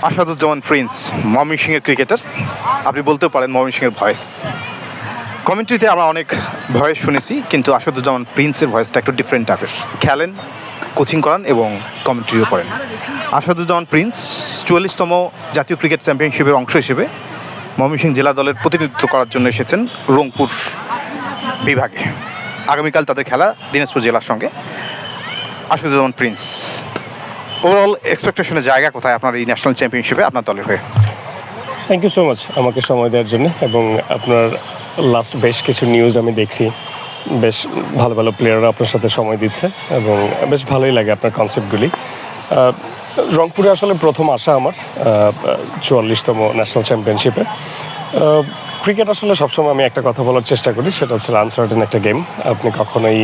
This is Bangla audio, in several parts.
আসাদুজ্জামান প্রিন্স ময়মনসিংহের ক্রিকেটার, আপনি বলতেও পারেন ময়মনসিংহের ভয়েস। কমেন্ট্রিতে আমরা অনেক ভয়েস শুনেছি, কিন্তু আসাদুজ্জামান প্রিন্সের ভয়েসটা একটু ডিফারেন্ট টাইপের। খেলেন, কোচিং করান এবং কমেন্ট্রিও করেন। আসাদুজ্জামান প্রিন্স 44তম জাতীয় ক্রিকেট চ্যাম্পিয়নশিপের অংশ হিসেবে ময়মনসিংহ জেলা দলের প্রতিনিধিত্ব করার জন্য এসেছেন রংপুর বিভাগে। আগামীকাল তাদের খেলা দিনাজপুর জেলার সঙ্গে। আসাদুজ্জামান প্রিন্স, ওভারঅল এক্সপেকটেশনের জায়গা কোথায় আপনার এই ন্যাশনাল চ্যাম্পিয়নশিপে আপনার দলের হয়ে? থ্যাংক ইউ সো মাচ আমাকে সময় দেওয়ার জন্য। এবং আপনার লাস্ট বেশ কিছু নিউজ আমি দেখছি, বেশ ভালো ভালো প্লেয়াররা আপনার সাথে সময় দিচ্ছে এবং বেশ ভালোই লাগে আপনার কনসেপ্টগুলি। রংপুরে আসলে প্রথম আসা আমার 44তম ন্যাশনাল চ্যাম্পিয়নশিপে। ক্রিকেট আসলে সবসময় আমি একটা কথা বলার চেষ্টা করি, সেটা হচ্ছে আনসার্টেন একটা গেম। আপনি কখনোই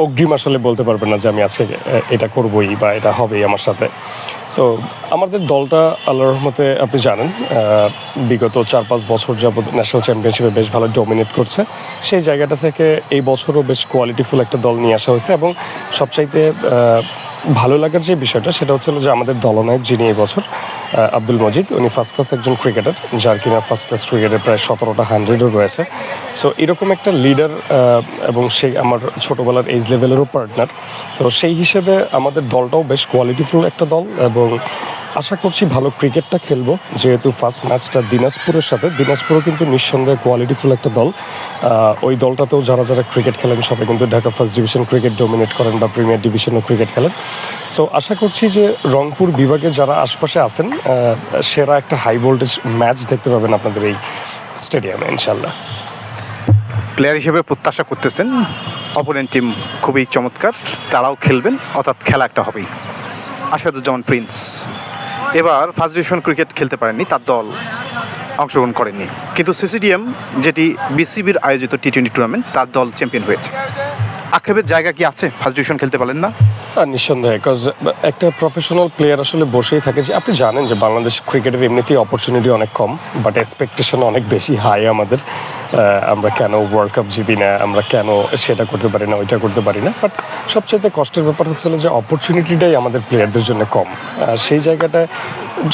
অগ্রিম আসলে বলতে পারবেন না যে আমি আজকে এটা করবই বা এটা হবেই আমার সাথে। সো আমাদের দলটা আল্লাহর রহমতে আপনি জানেন বিগত 4-5 বছর যাবত ন্যাশনাল চ্যাম্পিয়নশিপে বেশ ভালো ডমিনেট করছে। সেই জায়গাটা থেকে এই বছরও বেশ কোয়ালিটিফুল একটা দল নিয়ে আসা হয়েছে। এবং সবচাইতে ভালো লাগার যে বিষয়টা সেটা হচ্ছিল যে আমাদের দলনায়ক যিনি এই বছর আব্দুল মজিদ, উনি ফার্স্ট ক্লাস একজন ক্রিকেটার, যার কিনা ফার্স্ট ক্লাস ক্রিকেটে প্রায় 17টা 100ও রয়েছে। সো এরকম একটা লিডার এবং সে আমার ছোটোবেলার এজ লেভেলেরও পার্টনার। সো সেই হিসেবে আমাদের দলটাও বেশ কোয়ালিটিফুল একটা দল এবং আশা করছি ভালো ক্রিকেটটা খেলবো। যেহেতু ফার্স্ট ম্যাচটা দিনাজপুরের সাথে, দিনাজপুরও কিন্তু নিঃসন্দেহে কোয়ালিটিফুল একটা দল। ওই দলটাতেও যারা যারা ক্রিকেট খেলেন সবাই কিন্তু Dhaka first division cricket dominate করেন বা প্রিমিয়ার ডিভিশনও ক্রিকেট খেলেন। সো আশা করছি যে রংপুর বিভাগে যারা আশপাশে আছেন সেরা একটা হাই ভোল্টেজ ম্যাচ দেখতে পাবেন আপনাদের এই স্টেডিয়ামে ইনশাল্লাহ। প্লেয়ার হিসেবে প্রত্যাশা করতেছেন অপোনেন্ট টিম খুবই চমৎকার, তারাও খেলবেন, অর্থাৎ খেলা একটা হবেই। আসাদুজ্জামান প্রিন্স এবার ফার্স্ট ডিভিশন ক্রিকেট খেলতে পারেননি, তার দল অংশগ্রহণ করেননি, কিন্তু সিসিডিএম যেটি বিসিবির আয়োজিত টি20 টুর্নামেন্ট, তার দল চ্যাম্পিয়ন হয়েছে। আক্ষেপের জায়গা কি আছে ফার্স্ট ডিভিশন খেলতে পারলেন না? নিঃসন্দেহে, বিকজ একটা প্রফেশনাল প্লেয়ার আসলে বসেই থাকে। যে আপনি জানেন যে বাংলাদেশ ক্রিকেটের এমনিতেই অপরচুনিটি অনেক কম, বাট এক্সপেকটেশন অনেক বেশি হাই আমাদের। আমরা কেন ওয়ার্ল্ড কাপ জিতি না, আমরা কেন সেটা করতে পারি না, ওইটা করতে পারি না। বাট সবচেয়ে কষ্টের ব্যাপার হচ্ছিল যে অপরচুনিটিটাই আমাদের প্লেয়ারদের জন্য কম। সেই জায়গাটায়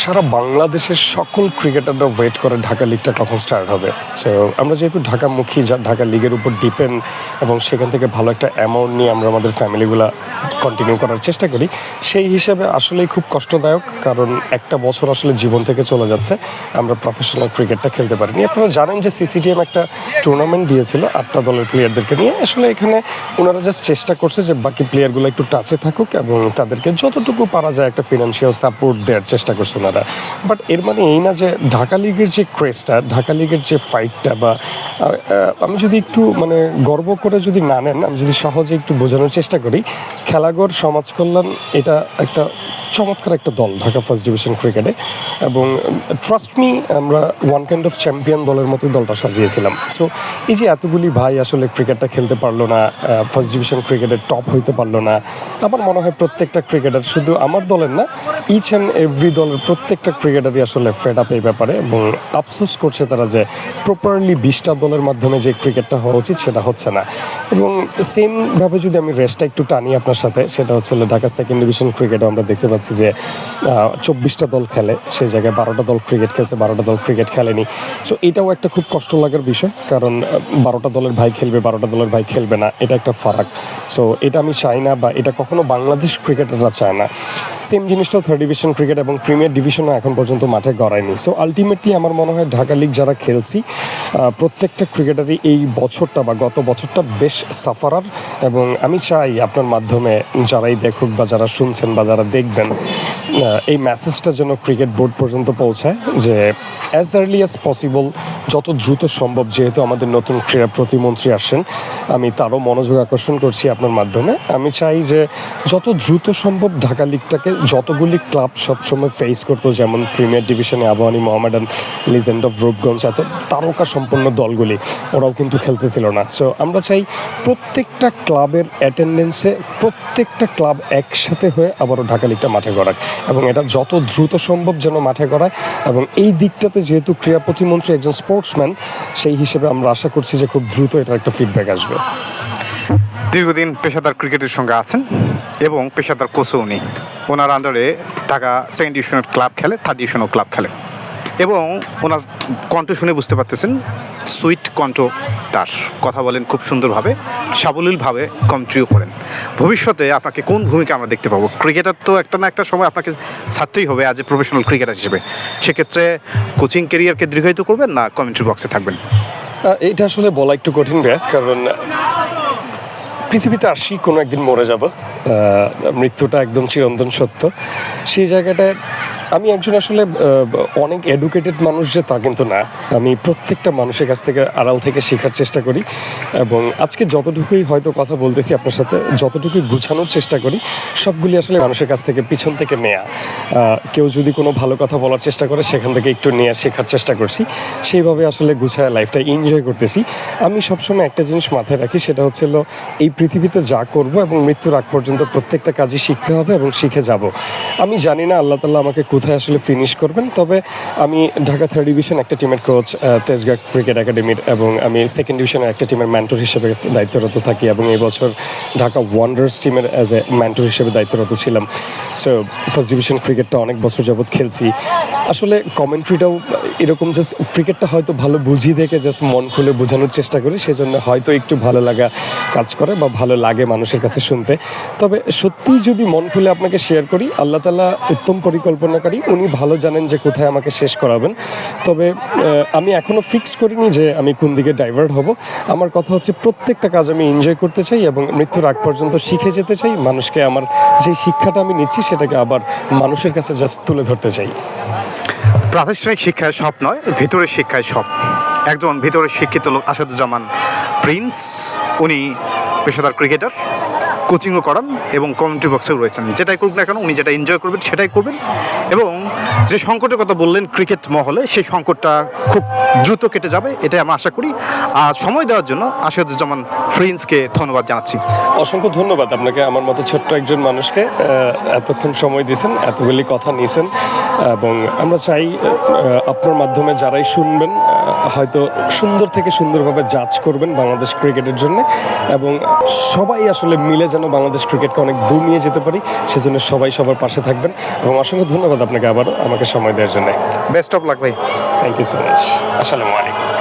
সারা বাংলাদেশের সকল ক্রিকেটাররা ওয়েট করে ঢাকা লিগটা কখন স্টার্ট হবে। সো আমরা যেহেতু ঢাকামুখী, ঢাকা লিগের উপর ডিপেন্ড এবং সেখান থেকে ভালো একটা অ্যামাউন্ট নিয়ে আমরা আমাদের ফ্যামিলিগুলো কন্টিনিউ করার চেষ্টা করি, সেই হিসেবে আসলেই খুব কষ্টদায়ক। কারণ একটা বছর আসলে জীবন থেকে চলে যাচ্ছে, আমরা প্রফেশনাল ক্রিকেটটা খেলতে পারিনি। আপনারা জানেন যে সিসিডিএম একটা টুর্নামেন্ট দিয়েছিল 8টা দলের প্লেয়ারদেরকে নিয়ে। আসলে এখানে ওনারা জাস্ট চেষ্টা করছে যে বাকি প্লেয়ারগুলো একটু টাচে থাকুক এবং তাদেরকে যতটুকু পারা যায় একটা ফিনান্সিয়াল সাপোর্ট দেওয়ার চেষ্টা করছে ওনারা। বাট এর মানে এই না যে ঢাকা লিগের যে ক্রেজটা, ঢাকা লিগের যে ফাইটটা, বা আমি যদি একটু গর্ব করে যদি না নেন, আমি যদি সহজে একটু বোঝানোর চেষ্টা করি, খেলাঘর সমাজ কল্যাণ এটা একটা চমৎকার একটা দল ঢাকা ফার্স্ট ডিভিশন ক্রিকেটে। এবং ট্রাস্ট মি, আমরা ওয়ান কাইন্ড অফ চ্যাম্পিয়ন দলের মতোই দলটা সাজিয়েছিলাম। সো এই যে এতগুলি ভাই আসলে ক্রিকেটটা খেলতে পারলো না, ফার্স্ট ডিভিশন ক্রিকেটের টপ হইতে পারলো না, আমার মনে হয় প্রত্যেকটা ক্রিকেটার, শুধু আমার দলের না, ইচ অ্যান্ড এভরি দলের প্রত্যেকটা ক্রিকেটারই আসলে ফেড আপ এই ব্যাপারে এবং আফসোস করছে তারা যে প্রপারলি 20টা দলের মাধ্যমে যে ক্রিকেটটা হওয়া উচিত সেটা হচ্ছে না। এবং সেমভাবে যদি আমি রেসটা একটু টানি আপনার সাথে, সেটা হচ্ছে ঢাকা সেকেন্ড ডিভিশন ক্রিকেটও আমরা দেখতে পাচ্ছি যে 24টা দল খেলে, সেই জায়গায় 12টা দল ক্রিকেট খেলছে, 12টা দল ক্রিকেট খেলেনি। সো এটাও একটা খুব কষ্ট লাগার বিষয়, কারণ 12টা দলের ভাই খেলবে, 12টা দলের ভাই খেলবে না, এটা একটা ফারাক। সো এটা আমি চাই না, বা এটা কখনো বাংলাদেশ ক্রিকেটাররা চায় না। সেম জিনিসটাও থার্ড ডিভিশন ক্রিকেট এবং প্রিমিয়ার ডিভিশনও এখন পর্যন্ত মাঠে গড়ায়নি। সো আলটিমেটলি আমার মনে হয় ঢাকা লিগ যারা খেলছি প্রত্যেকটা ক্রিকেটারই এই বছরটা বা গত বছরটা বেশ সাফারার। এবং আমি চাই আপনার মাধ্যমে যারাই দেখুক বা যারা শুনছেন বা যারা দেখবেন, এই মেসেজটা যেন ক্রিকেট বোর্ড পর্যন্ত পৌঁছায় যে অ্যাজ আর্লি অ্যাজ পসিবল, যত দ্রুত সম্ভব, যেহেতু আমাদের নতুন ক্রীড়া প্রতিমন্ত্রী আসেন, আমি তারও মনোযোগ আকর্ষণ করছি আপনার মাধ্যমে। আমি চাই যে যত দ্রুত সম্ভব ঢাকা লিগটাকে, যতগুলি ক্লাব সবসময় ফেস করতো, যেমন প্রিমিয়ার ডিভিশনে আবাহনী, মোহামেডান, লিজেন্ড অফ রূপগঞ্জ, এত তারকা সম্পন্ন দলগুলি, ওরাও কিন্তু খেলতেছিল না। সো আমরা চাই প্রত্যেকটা ক্লাবের অ্যাটেন্ডেন্সে প্রত্যেকটা ক্লাব একসাথে হয়ে আবারও ঢাকা লিগটা মাঠে গড়াক, এবং এটা যত দ্রুত সম্ভব যেন মাঠে গড়ায়। এবং এই দিকটাতে যেহেতু ক্রীড়া প্রতিমন্ত্রী একজন স্পোর্টসম্যান, সেই হিসেবে আমরা আশা করছি যে খুব দ্রুত এটার একটা ফিডব্যাক আসবে। দীর্ঘদিন পেশাদার ক্রিকেটের সঙ্গে আছেন এবং পেশাদার কোচও উনি। ওনার আন্ডারে ঢাকা সেকেন্ড ডিভিশনের ক্লাব খেলে, থার্ড ডিভিশনও ক্লাব খেলে এবং ওনার কণ্ঠ শুনে বুঝতে পারতেছেন সুইট কণ্ঠ, তার কথা বলেন খুব সুন্দরভাবে, সাবলীলভাবে কমেন্ট্রিও করেন। ভবিষ্যতে আপনাকে কোন ভূমিকা আমরা দেখতে পাবো? ক্রিকেটার তো একটা না একটা সময় আপনাকে ছাড়তেই হবে অ্যাজ এ প্রফেশনাল ক্রিকেটার হিসেবে। সেক্ষেত্রে কোচিং কেরিয়ারকে দীর্ঘায়িত করবেন না কমেন্ট্রি বক্সে থাকবেন? এটা আসলে বলা একটু কঠিন ভাইয়া, কারণ পৃথিবীতে আসি কোনো একদিন মরে যাব, মৃত্যুটা একদম চিরন্তন সত্য। সেই জায়গাটায় আমি একজন আসলে অনেক এডুকেটেড মানুষ যে তা কিন্তু না। আমি প্রত্যেকটা মানুষের কাছ থেকে আড়াল থেকে শেখার চেষ্টা করি এবং আজকে যতটুকুই হয়তো কথা বলতেছি আপনার সাথে, যতটুকুই গুছানোর চেষ্টা করি সবগুলি আসলে মানুষের কাছ থেকে পিছন থেকে নেয়া। কেউ যদি কোনো ভালো কথা বলার চেষ্টা করে সেখান থেকে একটু নেওয়া শেখার চেষ্টা করছি, সেইভাবে আসলে গুছায় লাইফটা এনজয় করতেছি। আমি সবসময় একটা জিনিস মাথায় রাখি, সেটা হচ্ছিল এই পৃথিবীতে যা করব এবং মৃত্যুর আগ পর্যন্ত প্রত্যেকটা কাজই শিখতে হবে এবং শিখে যাব। আমি জানি না আল্লাহ তাআলা আমাকে কোথায় আসলে ফিনিশ করবেন, তবে আমি ঢাকা থার্ড ডিভিশন একটা টিমের কোচ, তেজগাঁ ক্রিকেট একাডেমির, এবং আমি সেকেন্ড ডিভিশনের একটা টিমের মেন্টর হিসেবে দায়িত্বরত থাকি এবং এই বছর ঢাকা ওয়ান্ডার্স টিমের অ্যাজ এ মেন্টর হিসেবে দায়িত্বরত ছিলাম। সো ফার্স্ট ডিভিশন ক্রিকেটটা অনেক বছর যাবৎ খেলছি। আসলে কমেন্ট্রিটাও এরকম, জাস্ট ক্রিকেটটা হয়তো ভালো বুঝি দেখে জাস্ট মন খুলে বোঝানোর চেষ্টা করি, সেজন্য হয়তো একটু ভালো লাগা কাজ করে বা ভালো লাগে মানুষের কাছে শুনতে। তবে সত্যিই যদি মন খুলে আপনাকে শেয়ার করি, আল্লাহ তাআলা উত্তম পরিকল্পনাকারী, উনি ভালো জানেন যে কোথায় আমাকে শেষ করাবেন। তবে আমি এখনও ফিক্স করিনি যে আমি কোন দিকে ডাইভার্ট হব। আমার কথা হচ্ছে প্রত্যেকটা কাজ আমি এনজয় করতে চাই এবং মৃত্যুর আগ পর্যন্ত শিখে যেতে চাই। মানুষকে আমার যে শিক্ষাটা আমি নিচ্ছি সেটাকে আবার মানুষের কাছে জাস্ট তুলে ধরতে চাই। প্রাতিষ্ঠানিক শিক্ষায় সব নয়, ভিতরের শিক্ষায় সব। একজন ভিতরের শিক্ষিত লোক আসাদুজ্জামান প্রিন্স, উনি পেশাদার ক্রিকেটার, কোচিংও করান এবং কমেন্ট্রি বক্সেও রয়েছেন। যেটাই করুক না কেন উনি যেটা এনজয় করবেন সেটাই করবেন। এবং যে সংকটের কথা বললেন ক্রিকেট মহলে, সেই সংকটটা খুব দ্রুত কেটে যাবে, এটাই আমরা আশা করি। আর সময় দেওয়ার জন্য আসাদুজ্জামান প্রিন্সকে ধন্যবাদ জানাচ্ছি। অসংখ্য ধন্যবাদ আপনাকে, আমার মতো ছোট্ট একজন মানুষকে এতক্ষণ সময় দিয়েছেন, এতগুলি কথা নিয়েছেন। এবং আমরা চাই আপনার মাধ্যমে যারাই শুনবেন হয়তো সুন্দর থেকে সুন্দরভাবে জাজ করবেন বাংলাদেশ ক্রিকেটের জন্য, এবং সবাই আসলে মিলে যেন বাংলাদেশ ক্রিকেটকে অনেক দূর নিয়ে যেতে পারি, সেজন্য সবাই সবার পাশে থাকবেন। এবং অসংখ্য ধন্যবাদ আপনাকে আবার আমাকে সময় দেওয়ার জন্য। বেস্ট অফ লাক ভাই। Thank you so much. আসসালামু আলাইকুম।